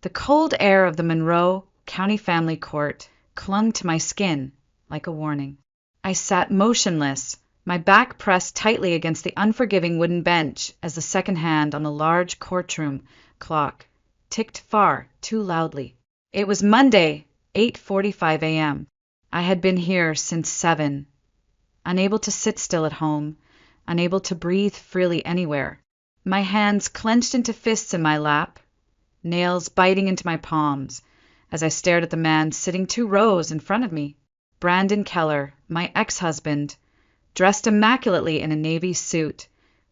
The cold air of the Monroe County Family Court clung to my skin like a warning. I sat motionless, my back pressed tightly against the unforgiving wooden bench as the second hand on the large courtroom clock ticked far too loudly. It was Monday, 8:45 a.m. I had been here since 7, unable to sit still at home, unable to breathe freely anywhere. My hands clenched into fists in my lap, nails biting into my palms as I stared at the man sitting 2 rows in front of me. Brandon Keller, my ex-husband, dressed immaculately in a navy suit,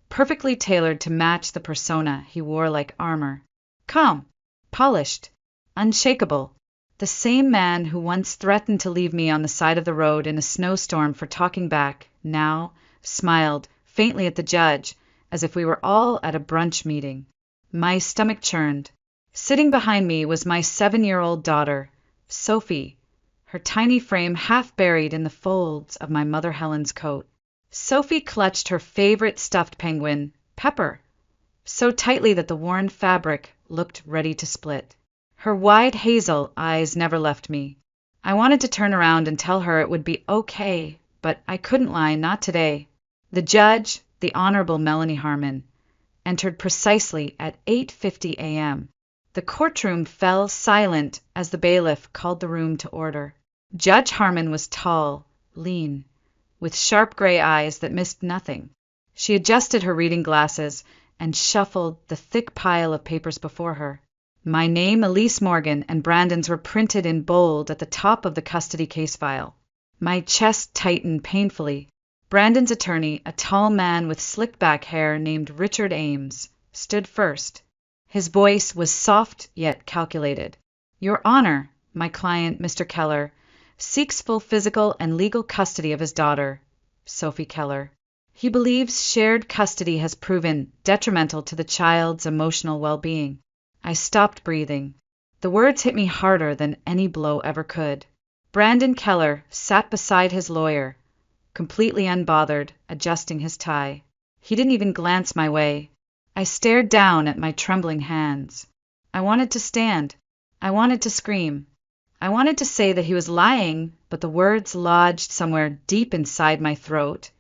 perfectly tailored to match the persona he wore like armor. Calm, polished, unshakable. The same man who once threatened to leave me on the side of the road in a snowstorm for talking back now smiled faintly at the judge as if we were all at a brunch meeting. My stomach churned. Sitting behind me was my 7-year-old daughter, Sophie, her tiny frame half buried in the folds of my mother Helen's coat. Sophie clutched her favorite stuffed penguin, Pepper, so tightly that the worn fabric looked ready to split. Her wide hazel eyes never left me. I wanted to turn around and tell her it would be okay, but I couldn't lie, not today. The judge, the Honorable Melanie Harmon, entered precisely at 8:50 a.m. The courtroom fell silent as the bailiff called the room to order. Judge Harmon was tall, lean, with sharp gray eyes that missed nothing. She adjusted her reading glasses and shuffled the thick pile of papers before her. My name, Elise Morgan, and Brandon's were printed in bold at the top of the custody case file. My chest tightened painfully. Brandon's attorney, a tall man with slicked-back hair named Richard Ames, stood first. His voice was soft yet calculated. Your Honor, my client, Mr. Keller, seeks full physical and legal custody of his daughter, Sophie Keller. He believes shared custody has proven detrimental to the child's emotional well-being. I stopped breathing. The words hit me harder than any blow ever could. Brandon Keller sat beside his lawyer, completely unbothered, adjusting his tie. He didn't even glance my way. I stared down at my trembling hands. I wanted to stand. I wanted to scream. I wanted to say that he was lying, but the words lodged somewhere deep inside my throat,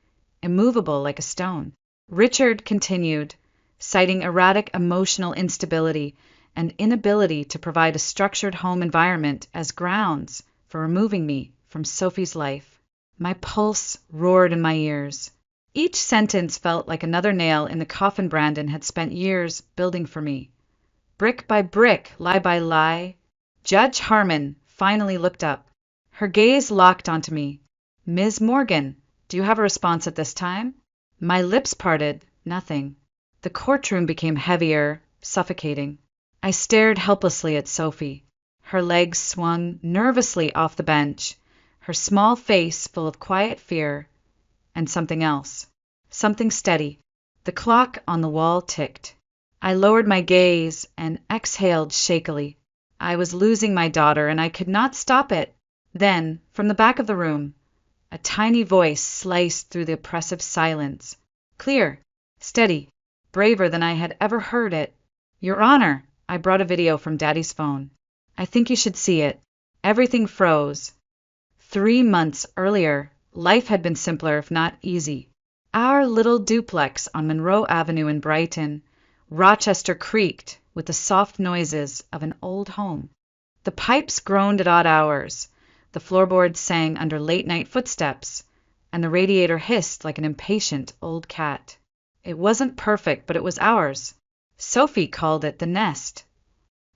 immovable like a stone. Richard continued, citing erratic emotional instability and inability to provide a structured home environment as grounds for removing me from Sophie's life. My pulse roared in my ears. Each sentence felt like another nail in the coffin Brandon had spent years building for me. Brick by brick, lie by lie, Judge Harmon finally looked up. Her gaze locked onto me. Ms. Morgan, do you have a response at this time? My lips parted, nothing. The courtroom became heavier, suffocating. I stared helplessly at Sophie. Her legs swung nervously off the bench, her small face full of quiet fear, and something else. Something steady. The clock on the wall ticked. I lowered my gaze and exhaled shakily. I was losing my daughter, and I could not stop it. Then, from the back of the room, a tiny voice sliced through the oppressive silence. Clear, steady, braver than I had ever heard it. Your Honor, I brought a video from Daddy's phone. I think you should see it. Everything froze. 3 months earlier, life had been simpler if not easy. Our little duplex on Monroe Avenue in Brighton, Rochester creaked with the soft noises of an old home. The pipes groaned at odd hours, the floorboards sang under late-night footsteps, and the radiator hissed like an impatient old cat. It wasn't perfect, but it was ours. Sophie called it the nest.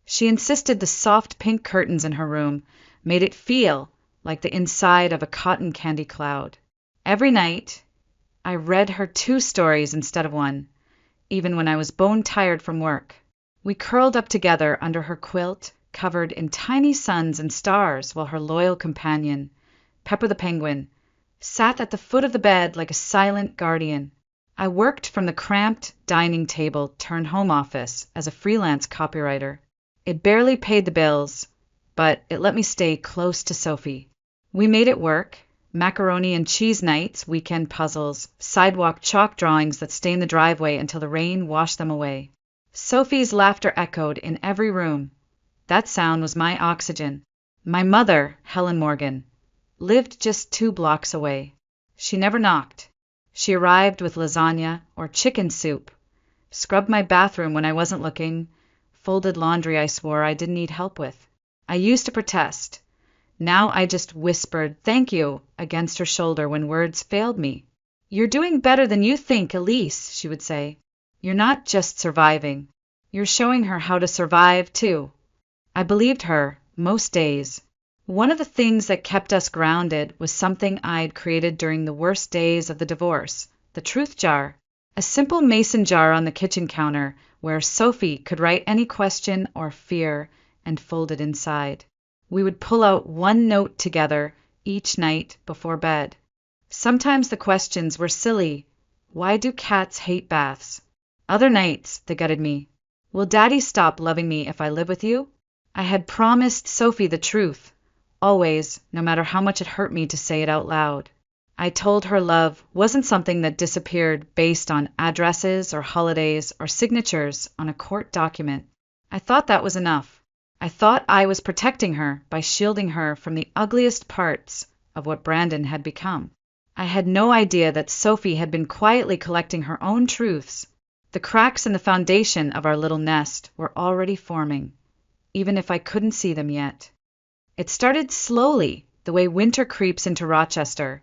She insisted the soft pink curtains in her room made it feel like the inside of a cotton candy cloud. Every night, I read her 2 stories instead of 1, even when I was bone-tired from work. We curled up together under her quilt, covered in tiny suns and stars, while her loyal companion, Pepper the penguin, sat at the foot of the bed like a silent guardian. I worked from the cramped dining table turned home office as a freelance copywriter. It barely paid the bills, but it let me stay close to Sophie. We made it work. Macaroni and cheese nights, weekend puzzles, sidewalk chalk drawings that stained the driveway until the rain washed them away. Sophie's laughter echoed in every room. That sound was my oxygen. My mother, Helen Morgan, lived just 2 blocks away. She never knocked. She arrived with lasagna or chicken soup, scrubbed my bathroom when I wasn't looking, folded laundry I swore I didn't need help with. I used to protest. Now I just whispered, "Thank you," against her shoulder when words failed me. "You're doing better than you think, Elise," she would say. "You're not just surviving. You're showing her how to survive, too." I believed her, most days. One of the things that kept us grounded was something I'd created during the worst days of the divorce, the truth jar. A simple mason jar on the kitchen counter where Sophie could write any question or fear and fold it inside. We would pull out one note together each night before bed. Sometimes the questions were silly. Why do cats hate baths? Other nights, they gutted me. Will Daddy stop loving me if I live with you? I had promised Sophie the truth, always, no matter how much it hurt me to say it out loud. I told her love wasn't something that disappeared based on addresses or holidays or signatures on a court document. I thought that was enough. I thought I was protecting her by shielding her from the ugliest parts of what Brandon had become. I had no idea that Sophie had been quietly collecting her own truths. The cracks in the foundation of our little nest were already forming, even if I couldn't see them yet. It started slowly, the way winter creeps into Rochester.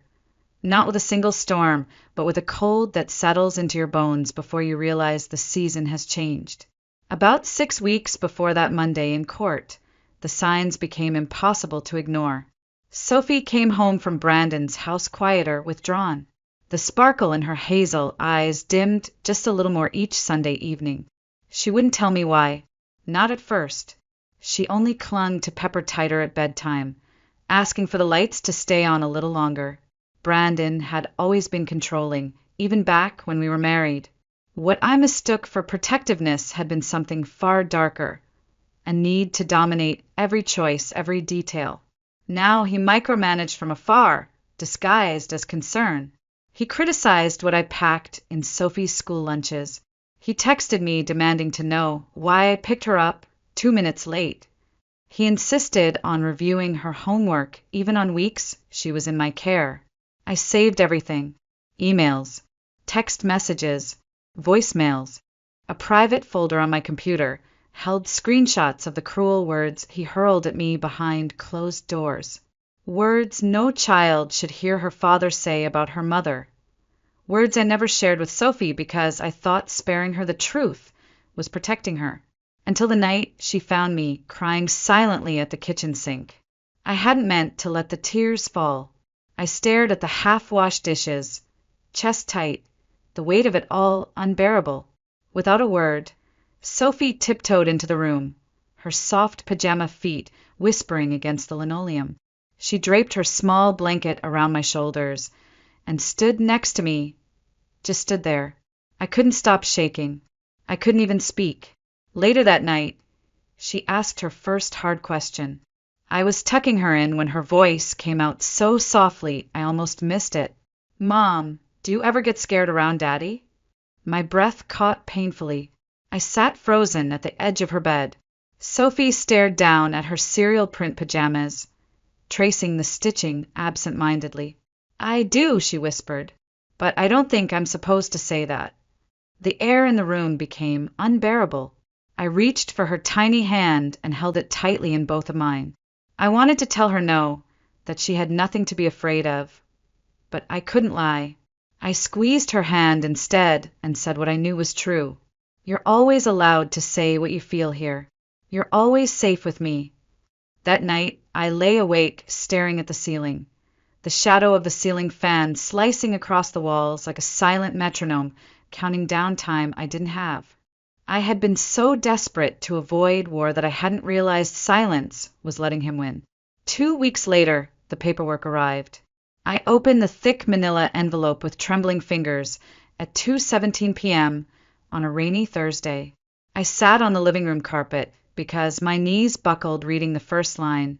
Not with a single storm, but with a cold that settles into your bones before you realize the season has changed. About 6 weeks before that Monday in court, the signs became impossible to ignore. Sophie came home from Brandon's house quieter, withdrawn. The sparkle in her hazel eyes dimmed just a little more each Sunday evening. She wouldn't tell me why. Not at first. She only clung to Pepper tighter at bedtime, asking for the lights to stay on a little longer. Brandon had always been controlling, even back when we were married. What I mistook for protectiveness had been something far darker, a need to dominate every choice, every detail. Now he micromanaged from afar, disguised as concern. He criticized what I packed in Sophie's school lunches. He texted me demanding to know why I picked her up 2 minutes late. He insisted on reviewing her homework even on weeks she was in my care. I saved everything: emails, text messages, voicemails. A private folder on my computer held screenshots of the cruel words he hurled at me behind closed doors. Words no child should hear her father say about her mother. Words I never shared with Sophie because I thought sparing her the truth was protecting her. Until the night she found me crying silently at the kitchen sink. I hadn't meant to let the tears fall. I stared at the half-washed dishes, chest tight, the weight of it all unbearable. Without a word, Sophie tiptoed into the room, her soft pajama feet whispering against the linoleum. She draped her small blanket around my shoulders and stood next to me, just stood there. I couldn't stop shaking. I couldn't even speak. Later that night, she asked her first hard question. I was tucking her in when her voice came out so softly I almost missed it. "Mom, do you ever get scared around Daddy?" My breath caught painfully. I sat frozen at the edge of her bed. Sophie stared down at her cereal print pajamas, tracing the stitching absent-mindedly. "I do," she whispered, "but I don't think I'm supposed to say that." The air in the room became unbearable. I reached for her tiny hand and held it tightly in both of mine. I wanted to tell her no, that she had nothing to be afraid of, but I couldn't lie. I squeezed her hand instead and said what I knew was true. "You're always allowed to say what you feel here. You're always safe with me." That night, I lay awake staring at the ceiling, the shadow of the ceiling fan slicing across the walls like a silent metronome, counting down time I didn't have. I had been so desperate to avoid war that I hadn't realized silence was letting him win. 2 weeks later, the paperwork arrived. I opened the thick manila envelope with trembling fingers at 2:17 p.m. on a rainy Thursday. I sat on the living room carpet because my knees buckled reading the first line: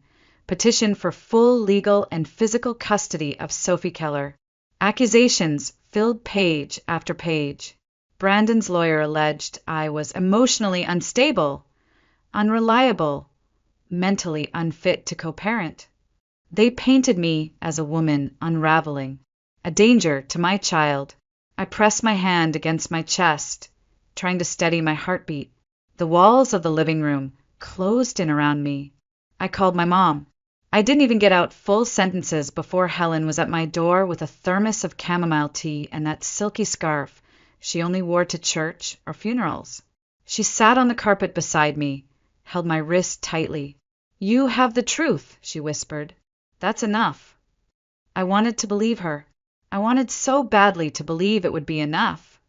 petition for full legal and physical custody of Sophie Keller. Accusations filled page after page. Brandon's lawyer alleged I was emotionally unstable, unreliable, mentally unfit to co-parent. They painted me as a woman unraveling, a danger to my child. I pressed my hand against my chest, trying to steady my heartbeat. The walls of the living room closed in around me. I called my mom. I didn't even get out full sentences before Helen was at my door with a thermos of chamomile tea and that silky scarf she only wore to church or funerals. She sat on the carpet beside me, held my wrist tightly. "You have the truth," she whispered. "That's enough." I wanted to believe her. I wanted so badly to believe it would be enough.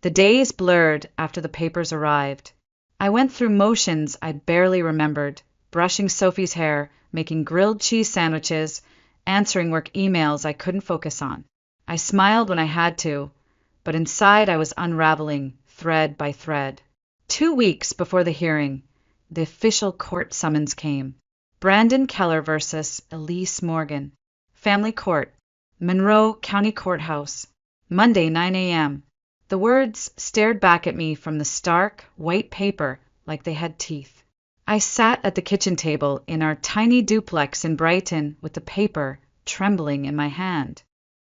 The days blurred after the papers arrived. I went through motions I barely remembered, brushing Sophie's hair, making grilled cheese sandwiches, answering work emails I couldn't focus on. I smiled when I had to, but inside I was unraveling thread by thread. 2 weeks before the hearing, the official court summons came. Brandon Keller versus Elise Morgan. Family Court, Monroe County Courthouse. Monday, 9 a.m. The words stared back at me from the stark, white paper like they had teeth. I sat at the kitchen table in our tiny duplex in Brighton with the paper trembling in my hand.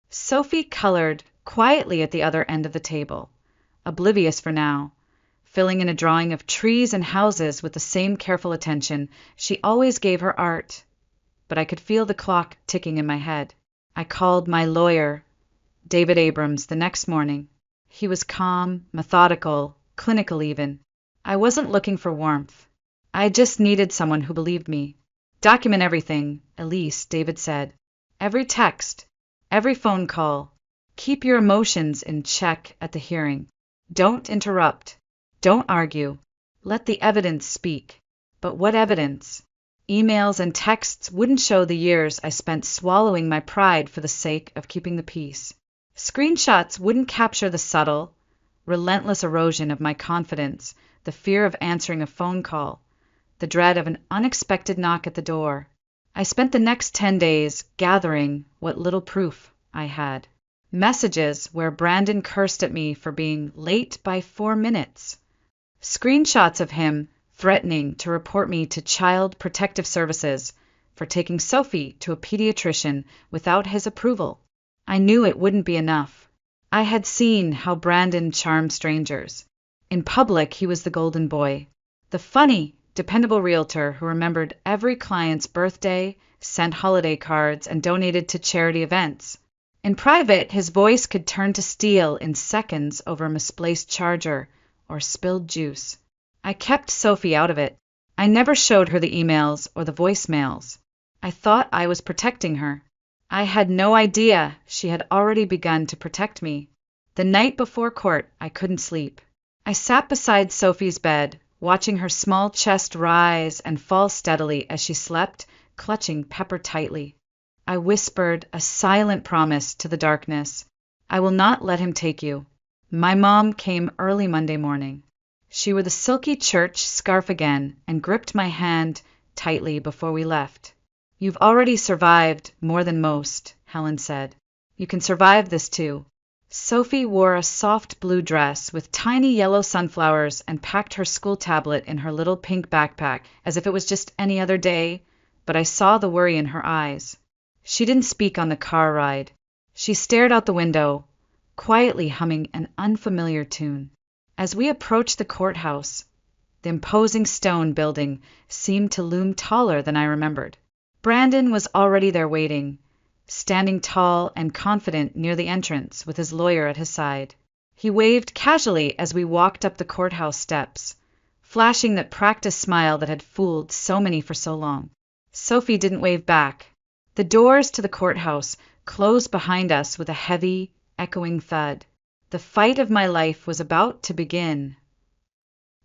Sophie colored quietly at the other end of the table, oblivious for now, filling in a drawing of trees and houses with the same careful attention she always gave her art. But I could feel the clock ticking in my head. I called my lawyer, David Abrams, the next morning. He was calm, methodical, clinical even. I wasn't looking for warmth. I just needed someone who believed me. "Document everything, Elise," David said. "Every text, every phone call. Keep your emotions in check at the hearing. Don't interrupt. Don't argue. Let the evidence speak." But what evidence? Emails and texts wouldn't show the years I spent swallowing my pride for the sake of keeping the peace. Screenshots wouldn't capture the subtle, relentless erosion of my confidence, the fear of answering a phone call, the dread of an unexpected knock at the door. I spent the next 10 days gathering what little proof I had. Messages where Brandon cursed at me for being late by 4 minutes. Screenshots of him threatening to report me to Child Protective Services for taking Sophie to a pediatrician without his approval. I knew it wouldn't be enough. I had seen how Brandon charmed strangers. In public, he was the golden boy, the funny, dependable realtor who remembered every client's birthday, sent holiday cards, and donated to charity events. In private, his voice could turn to steel in seconds over a misplaced charger or spilled juice. I kept Sophie out of it. I never showed her the emails or the voicemails. I thought I was protecting her. I had no idea she had already begun to protect me. The night before court, I couldn't sleep. I sat beside Sophie's bed, watching her small chest rise and fall steadily as she slept, clutching Pepper tightly. I whispered a silent promise to the darkness. "I will not let him take you." My mom came early Monday morning. She wore the silky church scarf again and gripped my hand tightly before we left. "You've already survived more than most," Helen said. "You can survive this too." Sophie wore a soft blue dress with tiny yellow sunflowers and packed her school tablet in her little pink backpack as if it was just any other day, but I saw the worry in her eyes. She didn't speak on the car ride. She stared out the window, quietly humming an unfamiliar tune. As we approached the courthouse, the imposing stone building seemed to loom taller than I remembered. Brandon was already there waiting, standing tall and confident near the entrance with his lawyer at his side. He waved casually as we walked up the courthouse steps, flashing that practiced smile that had fooled so many for so long. Sophie didn't wave back. The doors to the courthouse closed behind us with a heavy, echoing thud. The fight of my life was about to begin.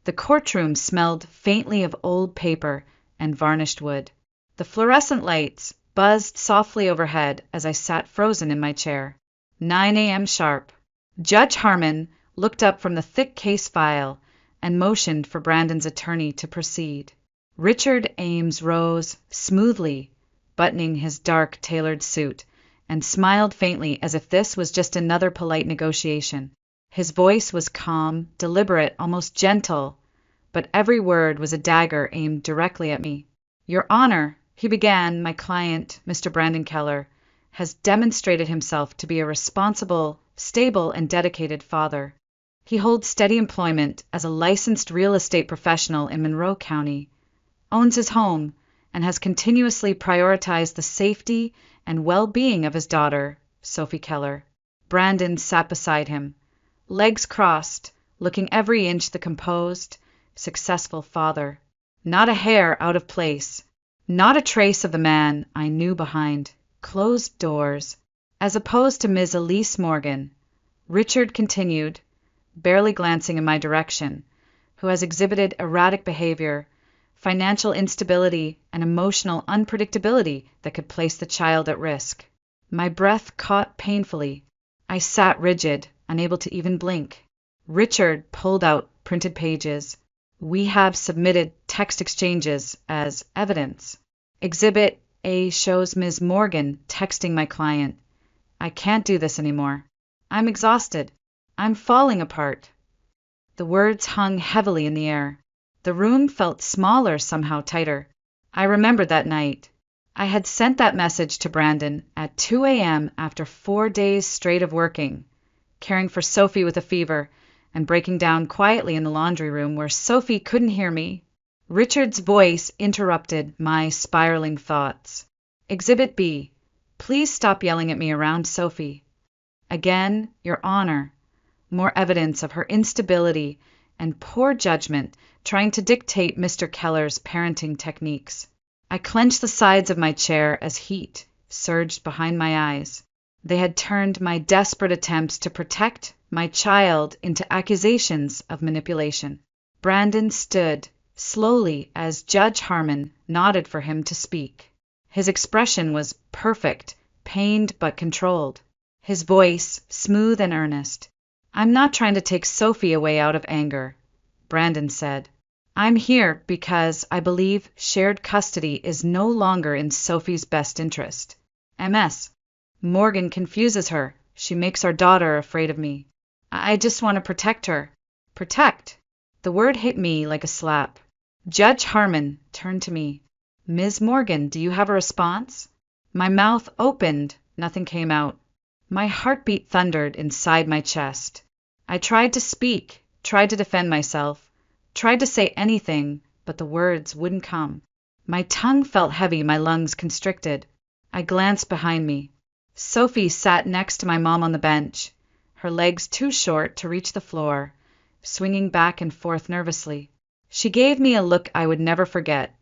The courtroom smelled faintly of old paper and varnished wood. The fluorescent lights buzzed softly overhead as I sat frozen in my chair. 9 a.m. sharp. Judge Harmon looked up from the thick case file and motioned for Brandon's attorney to proceed. Richard Ames rose smoothly, buttoning his dark, tailored suit, and smiled faintly as if this was just another polite negotiation. His voice was calm, deliberate, almost gentle, but every word was a dagger aimed directly at me. Your Honor, he began, my client, Mr. Brandon Keller, has demonstrated himself to be a responsible, stable, and dedicated father. He holds steady employment as a licensed real estate professional in Monroe County, owns his home, and has continuously prioritized the safety and well-being of his daughter, Sophie Keller. Brandon sat beside him, legs crossed, looking every inch the composed, successful father. Not a hair out of place, not a trace of the man I knew behind closed doors. As opposed to Ms. Elise Morgan, Richard continued, barely glancing in my direction, who has exhibited erratic behavior, financial instability, and emotional unpredictability that could place the child at risk. My breath caught painfully. I sat rigid, unable to even blink. Richard pulled out printed pages. We have submitted text exchanges as evidence. Exhibit A shows Ms. Morgan texting my client. I can't do this anymore. I'm exhausted. I'm falling apart. The words hung heavily in the air. The room felt smaller, somehow tighter. I remembered that night. I had sent that message to Brandon at 2 a.m. after 4 days straight of working, caring for Sophie with a fever, and breaking down quietly in the laundry room where Sophie couldn't hear me. Richard's voice interrupted my spiraling thoughts. Exhibit B. Please stop yelling at me around Sophie. Again, Your Honor. More evidence of her instability and poor judgment trying to dictate Mr. Keller's parenting techniques. I clenched the sides of my chair as heat surged behind my eyes. They had turned my desperate attempts to protect my child into accusations of manipulation. Brandon stood slowly as Judge Harmon nodded for him to speak. His expression was perfect, pained but controlled. His voice smooth and earnest. I'm not trying to take Sophie away out of anger, Brandon said. I'm here because I believe shared custody is no longer in Sophie's best interest. MS. Morgan confuses her. She makes our daughter afraid of me. I just want to protect her. Protect? The word hit me like a slap. Judge Harmon turned to me. Ms. Morgan, do you have a response? My mouth opened. Nothing came out. My heartbeat thundered inside my chest. I tried to speak, tried to defend myself, tried to say anything, but the words wouldn't come. My tongue felt heavy, my lungs constricted. I glanced behind me. Sophie sat next to my mom on the bench, her legs too short to reach the floor, swinging back and forth nervously. She gave me a look I would never forget,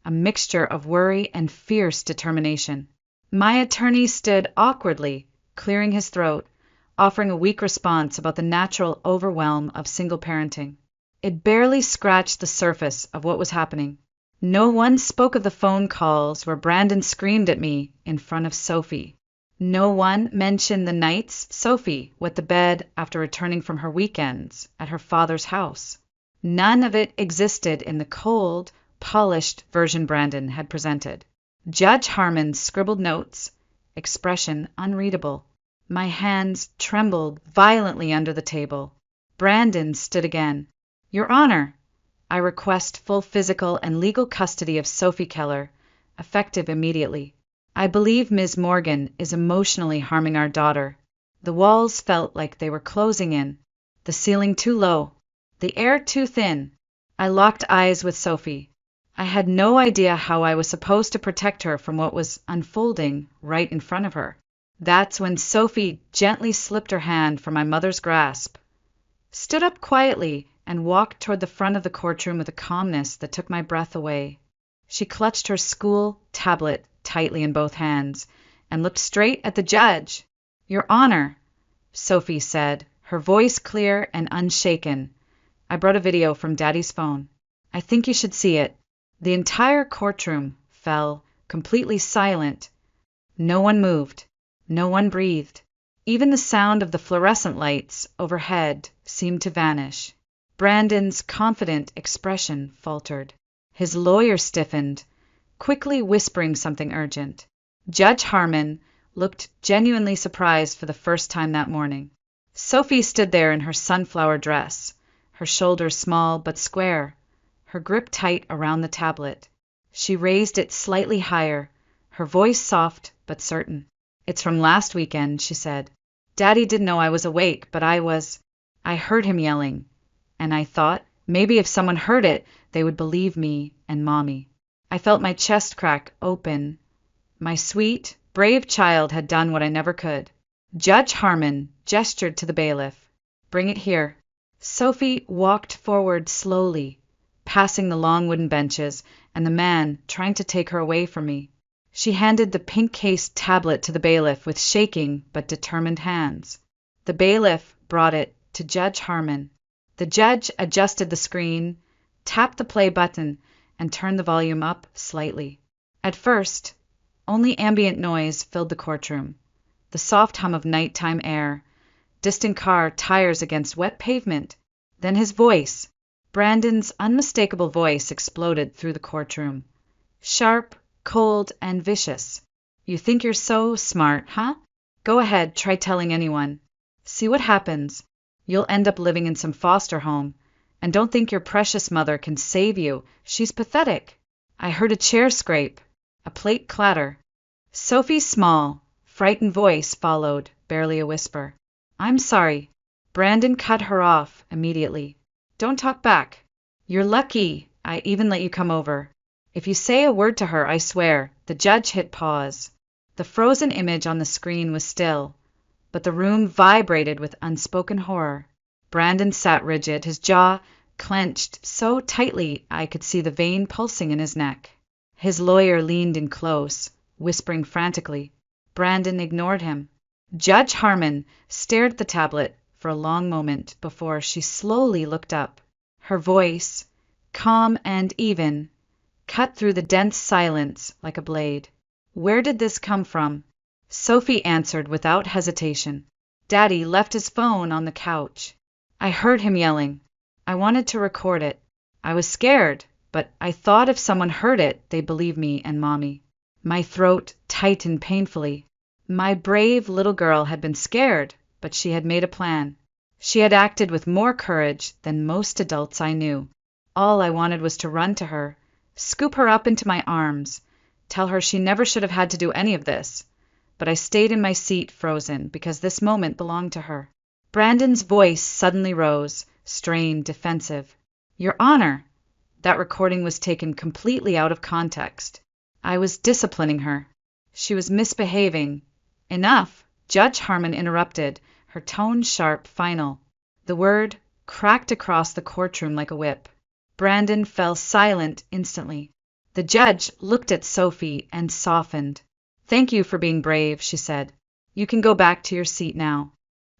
a mixture of worry and fierce determination. My attorney stood awkwardly, clearing his throat, offering a weak response about the natural overwhelm of single parenting. It barely scratched the surface of what was happening. No one spoke of the phone calls where Brandon screamed at me in front of Sophie. No one mentioned the nights Sophie wet the bed after returning from her weekends at her father's house. None of it existed in the cold, polished version Brandon had presented. Judge Harmon scribbled notes, expression unreadable. My hands trembled violently under the table. Brandon stood again. Your Honor, I request full physical and legal custody of Sophie Keller, effective immediately. I believe Ms. Morgan is emotionally harming our daughter. The walls felt like they were closing in, the ceiling too low, the air too thin. I locked eyes with Sophie. I had no idea how I was supposed to protect her from what was unfolding right in front of her. That's when Sophie gently slipped her hand from my mother's grasp, stood up quietly, and walked toward the front of the courtroom with a calmness that took my breath away. She clutched her school tablet tightly in both hands and looked straight at the judge. Your Honor, Sophie said, her voice clear and unshaken. I brought a video from Daddy's phone. I think you should see it. The entire courtroom fell completely silent. No one moved. No one breathed. Even the sound of the fluorescent lights overhead seemed to vanish. Brandon's confident expression faltered. His lawyer stiffened, quickly whispering something urgent. Judge Harmon looked genuinely surprised for the first time that morning. Sophie stood there in her sunflower dress, her shoulders small but square, her grip tight around the tablet. She raised it slightly higher, her voice soft but certain. "It's from last weekend," she said. "Daddy didn't know I was awake, but I was. I heard him yelling, and I thought maybe if someone heard it, they would believe me and Mommy." I felt my chest crack open. My sweet, brave child had done what I never could. Judge Harmon gestured to the bailiff. "Bring it here." Sophie walked forward slowly, passing the long wooden benches and the man trying to take her away from me. She handed the pink-cased tablet to the bailiff with shaking but determined hands. The bailiff brought it to Judge Harmon. The judge adjusted the screen, tapped the play button, and turned the volume up slightly. At first, only ambient noise filled the courtroom. The soft hum of nighttime air, distant car tires against wet pavement. Then his voice, Brandon's unmistakable voice, exploded through the courtroom. Sharp, cold, and vicious. "You think you're so smart, huh? Go ahead, try telling anyone. See what happens. You'll end up living in some foster home. And don't think your precious mother can save you. She's pathetic." I heard a chair scrape, a plate clatter. Sophie's small, frightened voice followed, barely a whisper. "I'm sorry." Brandon cut her off immediately. "Don't talk back. You're lucky I even let you come over. If you say a word to her, I swear." The judge hit pause. The frozen image on the screen was still, but the room vibrated with unspoken horror. Brandon sat rigid, his jaw clenched so tightly I could see the vein pulsing in his neck. His lawyer leaned in close, whispering frantically. Brandon ignored him. Judge Harmon stared at the tablet for a long moment before she slowly looked up. Her voice, calm and even, cut through the dense silence like a blade. "Where did this come from?" Sophie answered without hesitation. "Daddy left his phone on the couch. I heard him yelling. I wanted to record it. I was scared, but I thought if someone heard it, they'd believe me and Mommy." My throat tightened painfully. My brave little girl had been scared, but she had made a plan. She had acted with more courage than most adults I knew. All I wanted was to run to her, scoop her up into my arms, tell her she never should have had to do any of this. But I stayed in my seat frozen because this moment belonged to her. Brandon's voice suddenly rose, strained, defensive. "Your Honor!" That recording was taken completely out of context. I was disciplining her. She was misbehaving. "Enough!" Judge Harmon interrupted, her tone sharp, final. The word cracked across the courtroom like a whip. Brandon fell silent instantly. The judge looked at Sophie and softened. "Thank you for being brave," she said. "You can go back to your seat now."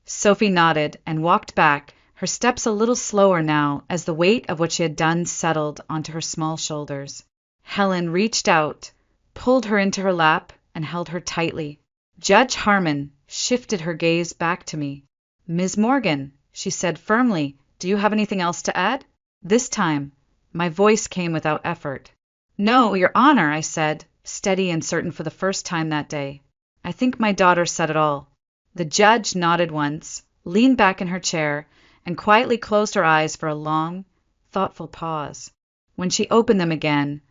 Sophie nodded and walked back, her steps a little slower now as the weight of what she had done settled onto her small shoulders. Helen reached out, pulled her into her lap, and held her tightly. Judge Harmon shifted her gaze back to me. "Ms. Morgan," she said firmly, "do you have anything else to add?" This time, my voice came without effort. "No, Your Honor," I said, steady and certain for the first time that day. "I think my daughter said it all." The judge nodded once, leaned back in her chair, and quietly closed her eyes for a long, thoughtful pause. When she opened them again,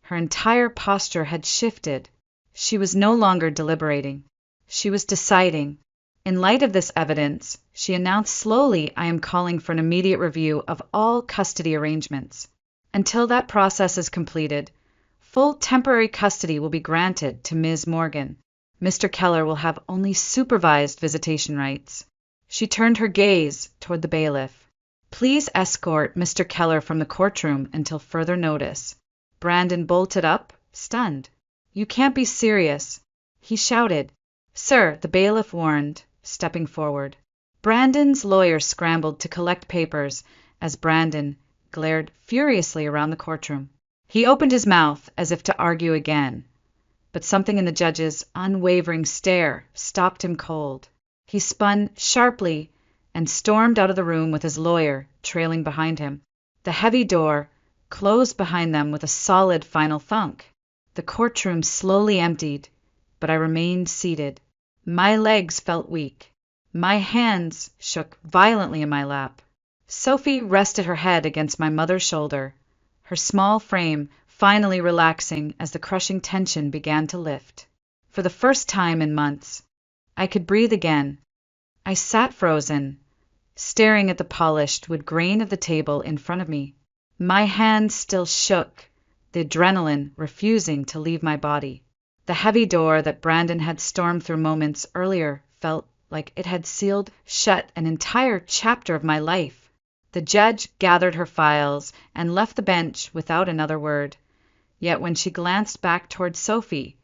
her entire posture had shifted. She was no longer deliberating. She was deciding. "In light of this evidence," she announced slowly, "I am calling for an immediate review of all custody arrangements. Until that process is completed, full temporary custody will be granted to Ms. Morgan. Mr. Keller will have only supervised visitation rights." She turned her gaze toward the bailiff. "Please escort Mr. Keller from the courtroom until further notice." Brandon bolted up, stunned. "You can't be serious," he shouted. "Sir," the bailiff warned, stepping forward. Brandon's lawyer scrambled to collect papers as Brandon glared furiously around the courtroom. He opened his mouth as if to argue again, but something in the judge's unwavering stare stopped him cold. He spun sharply and stormed out of the room with his lawyer trailing behind him. The heavy door closed behind them with a solid final thunk. The courtroom slowly emptied, but I remained seated. My legs felt weak. My hands shook violently in my lap. Sophie rested her head against my mother's shoulder, her small frame finally relaxing as the crushing tension began to lift. For the first time in months, I could breathe again. I sat frozen, staring at the polished wood grain of the table in front of me. My hands still shook, the adrenaline refusing to leave my body. The heavy door that Brandon had stormed through moments earlier felt like it had sealed shut an entire chapter of my life. The judge gathered her files and left the bench without another word. Yet when she glanced back toward Sophie,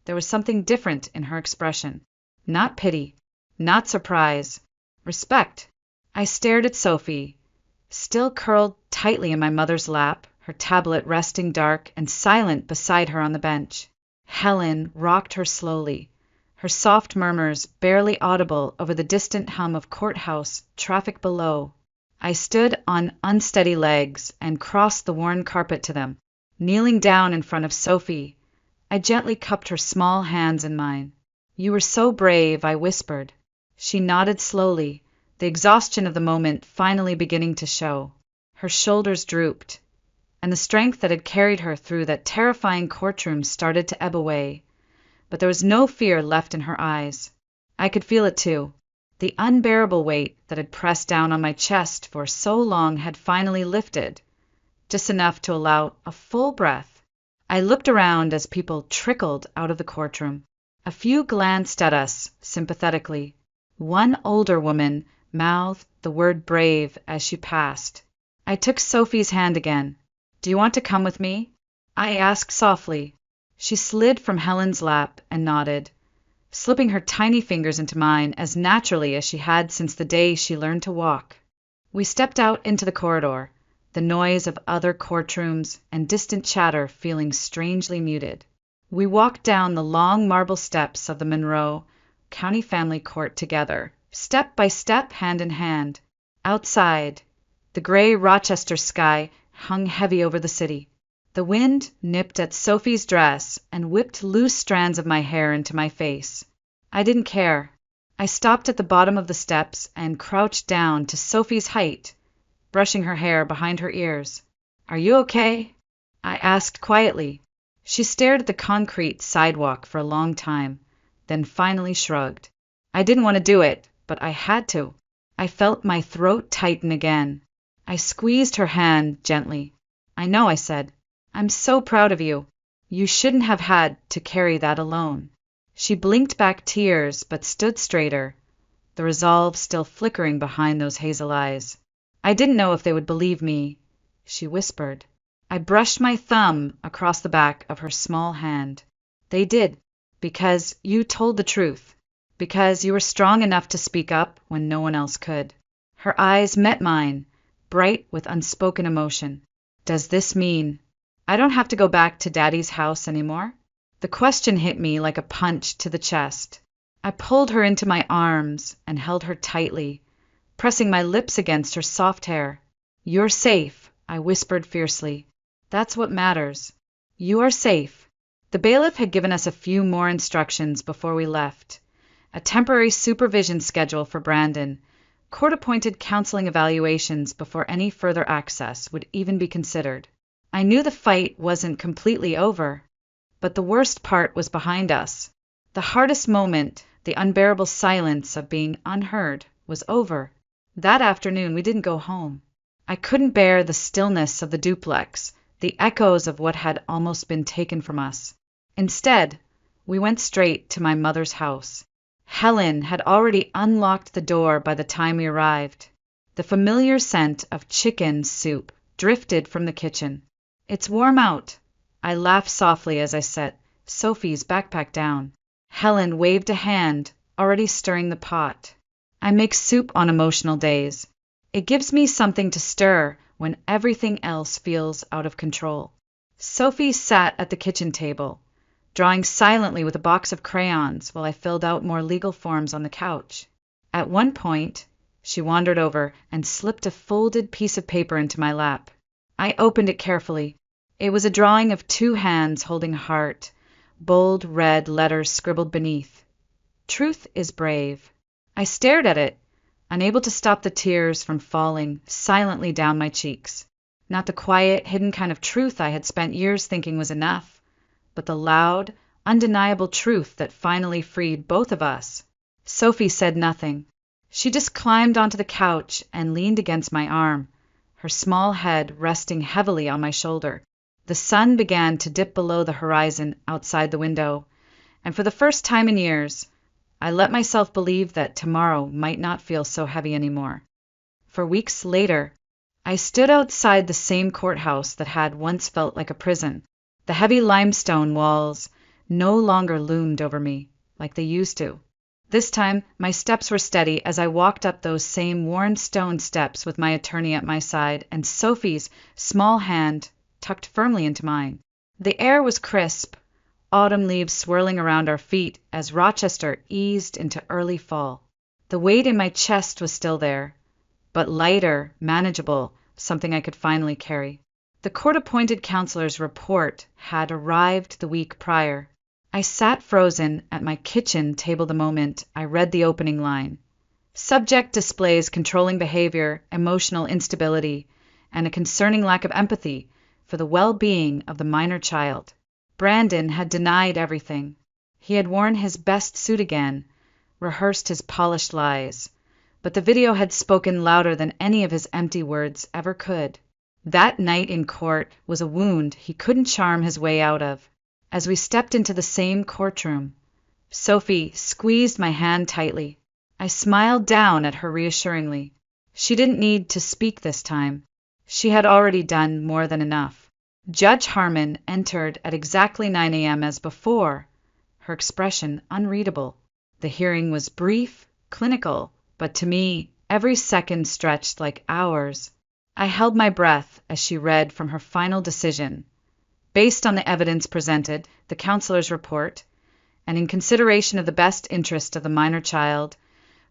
there was something different in her expression. Not pity, not surprise, respect. I stared at Sophie, still curled tightly in my mother's lap, her tablet resting dark and silent beside her on the bench. Helen rocked her slowly, her soft murmurs barely audible over the distant hum of courthouse traffic below. I stood on unsteady legs and crossed the worn carpet to them. Kneeling down in front of Sophie, I gently cupped her small hands in mine. "You were so brave," I whispered. She nodded slowly, the exhaustion of the moment finally beginning to show. Her shoulders drooped, and the strength that had carried her through that terrifying courtroom started to ebb away. But there was no fear left in her eyes. I could feel it too. The unbearable weight that had pressed down on my chest for so long had finally lifted, just enough to allow a full breath. I looked around as people trickled out of the courtroom. A few glanced at us sympathetically. One older woman mouthed the word brave as she passed. I took Sophie's hand again. "Do you want to come with me?" I asked softly. She slid from Helen's lap and nodded, slipping her tiny fingers into mine as naturally as she had since the day she learned to walk. We stepped out into the corridor, the noise of other courtrooms and distant chatter feeling strangely muted. We walked down the long marble steps of the Monroe County Family Court together, step by step, hand in hand. Outside, the gray Rochester sky hung heavy over the city. The wind nipped at Sophie's dress and whipped loose strands of my hair into my face. I didn't care. I stopped at the bottom of the steps and crouched down to Sophie's height, brushing her hair behind her ears. "Are you okay?" I asked quietly. She stared at the concrete sidewalk for a long time, then finally shrugged. I didn't want to do it, but I had to. I felt my throat tighten again. I squeezed her hand gently. "I know," I said. "I'm so proud of you. You shouldn't have had to carry that alone." She blinked back tears, but stood straighter, the resolve still flickering behind those hazel eyes. "I didn't know if they would believe me," she whispered. I brushed my thumb across the back of her small hand. "They did, because you told the truth, because you were strong enough to speak up when no one else could." Her eyes met mine, bright with unspoken emotion. "Does this mean I don't have to go back to Daddy's house anymore?" The question hit me like a punch to the chest. I pulled her into my arms and held her tightly, pressing my lips against her soft hair. "You're safe," I whispered fiercely. "That's what matters. You are safe." The bailiff had given us a few more instructions before we left. A temporary supervision schedule for Brandon, court-appointed counseling evaluations before any further access would even be considered. I knew the fight wasn't completely over, but the worst part was behind us. The hardest moment, the unbearable silence of being unheard, was over. That afternoon we didn't go home. I couldn't bear the stillness of the duplex, the echoes of what had almost been taken from us. Instead, we went straight to my mother's house. Helen had already unlocked the door by the time we arrived. The familiar scent of chicken soup drifted from the kitchen. "It's warm out." I laughed softly as I set Sophie's backpack down. Helen waved a hand, already stirring the pot. "I make soup on emotional days. It gives me something to stir when everything else feels out of control." Sophie sat at the kitchen table, drawing silently with a box of crayons while I filled out more legal forms on the couch. At one point, she wandered over and slipped a folded piece of paper into my lap. I opened it carefully. It was a drawing of two hands holding a heart, bold red letters scribbled beneath. "Truth is brave." I stared at it, unable to stop the tears from falling silently down my cheeks. Not the quiet, hidden kind of truth I had spent years thinking was enough, but the loud, undeniable truth that finally freed both of us. Sophie said nothing. She just climbed onto the couch and leaned against my arm, her small head resting heavily on my shoulder. The sun began to dip below the horizon outside the window, and for the first time in years, I let myself believe that tomorrow might not feel so heavy anymore. For weeks later, I stood outside the same courthouse that had once felt like a prison. The heavy limestone walls no longer loomed over me like they used to. This time, my steps were steady as I walked up those same worn stone steps with my attorney at my side and Sophie's small hand tucked firmly into mine. The air was crisp, autumn leaves swirling around our feet as Rochester eased into early fall. The weight in my chest was still there, but lighter, manageable, something I could finally carry. The court-appointed counselor's report had arrived the week prior. I sat frozen at my kitchen table the moment I read the opening line. Subject displays controlling behavior, emotional instability, and a concerning lack of empathy for the well-being of the minor child. Brandon had denied everything. He had worn his best suit again, rehearsed his polished lies, but the video had spoken louder than any of his empty words ever could. That night in court was a wound he couldn't charm his way out of. As we stepped into the same courtroom, Sophie squeezed my hand tightly. I smiled down at her reassuringly. She didn't need to speak this time. She had already done more than enough. Judge Harmon entered at exactly 9 a.m. as before, her expression unreadable. The hearing was brief, clinical, but to me, every second stretched like hours. I held my breath as she read from her final decision. Based on the evidence presented, the counselor's report, and in consideration of the best interest of the minor child,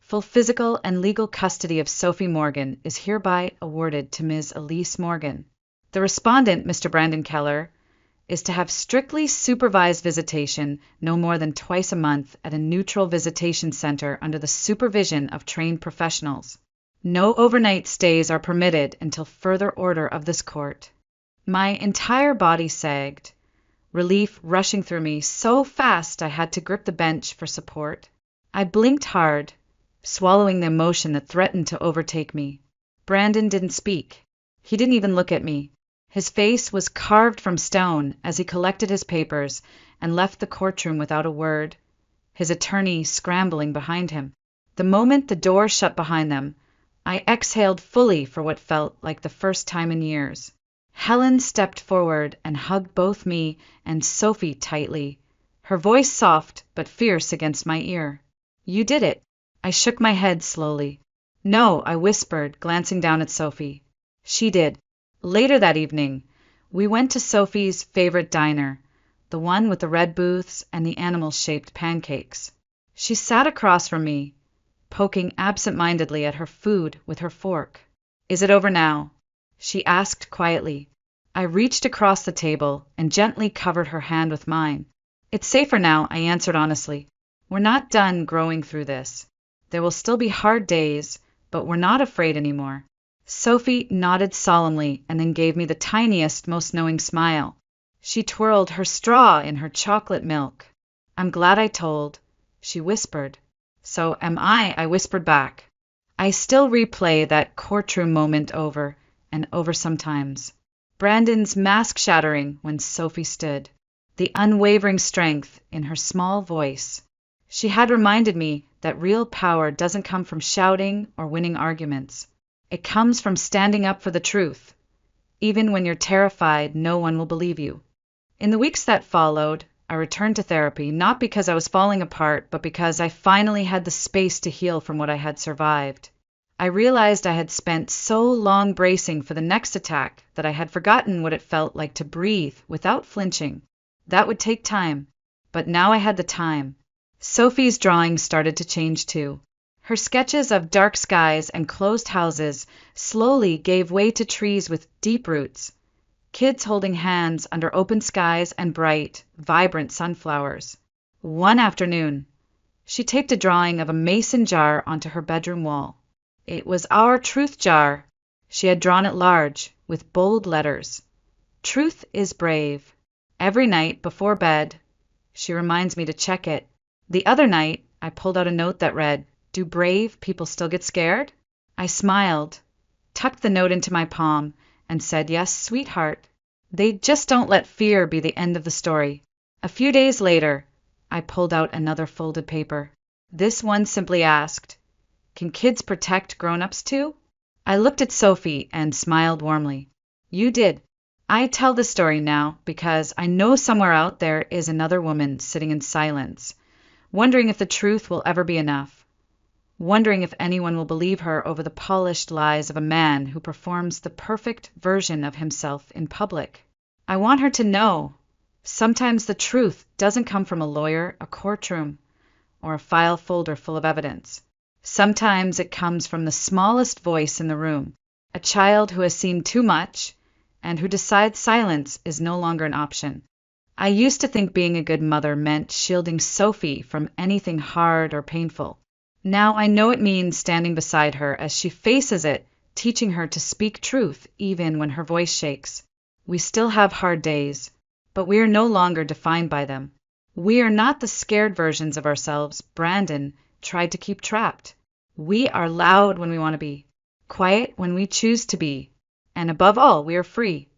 full physical and legal custody of Sophie Morgan is hereby awarded to Ms. Elise Morgan. The respondent, Mr. Brandon Keller, is to have strictly supervised visitation no more than twice a month at a neutral visitation center under the supervision of trained professionals. No overnight stays are permitted until further order of this court. My entire body sagged, relief rushing through me so fast I had to grip the bench for support. I blinked hard, swallowing the emotion that threatened to overtake me. Brandon didn't speak. He didn't even look at me. His face was carved from stone as he collected his papers and left the courtroom without a word, his attorney scrambling behind him. The moment the door shut behind them, I exhaled fully for what felt like the first time in years. Helen stepped forward and hugged both me and Sophie tightly, her voice soft but fierce against my ear. "You did it." I shook my head slowly. "No," I whispered, glancing down at Sophie. "She did." Later that evening, we went to Sophie's favorite diner, the one with the red booths and the animal-shaped pancakes. She sat across from me, poking absent-mindedly at her food with her fork. "Is it over now?" she asked quietly. I reached across the table and gently covered her hand with mine. "It's safer now," I answered honestly. "We're not done growing through this. There will still be hard days, but we're not afraid anymore." Sophie nodded solemnly and then gave me the tiniest, most knowing smile. She twirled her straw in her chocolate milk. "I'm glad I told," she whispered. "So am I whispered back. I still replay that courtroom moment over and over sometimes. Brandon's mask shattering when Sophie stood. The unwavering strength in her small voice. She had reminded me that real power doesn't come from shouting or winning arguments. It comes from standing up for the truth. Even when you're terrified, no one will believe you. In the weeks that followed, I returned to therapy, not because I was falling apart, but because I finally had the space to heal from what I had survived. I realized I had spent so long bracing for the next attack that I had forgotten what it felt like to breathe without flinching. That would take time, but now I had the time. Sophie's drawings started to change too. Her sketches of dark skies and closed houses slowly gave way to trees with deep roots, kids holding hands under open skies and bright, vibrant sunflowers. One afternoon, she taped a drawing of a mason jar onto her bedroom wall. It was our truth jar, She had drawn it large, with bold letters. Truth is brave. Every night, before bed, she reminds me to check it. The other night, I pulled out a note that read, "Do brave people still get scared?" I smiled, tucked the note into my palm, and said, "Yes, sweetheart. They just don't let fear be the end of the story." A few days later, I pulled out another folded paper. This one simply asked, "Can kids protect grown-ups too?" I looked at Sophie and smiled warmly. "You did." I tell this story now because I know somewhere out there is another woman sitting in silence, wondering if the truth will ever be enough, wondering if anyone will believe her over the polished lies of a man who performs the perfect version of himself in public. I want her to know sometimes the truth doesn't come from a lawyer, a courtroom, or a file folder full of evidence. Sometimes it comes from the smallest voice in the room, a child who has seen too much and who decides silence is no longer an option. I used to think being a good mother meant shielding Sophie from anything hard or painful. Now I know it means standing beside her as she faces it, teaching her to speak truth even when her voice shakes. We still have hard days, but we are no longer defined by them. We are not the scared versions of ourselves Brandon tried to keep trapped. We are loud when we want to be, quiet when we choose to be, and above all, we are free.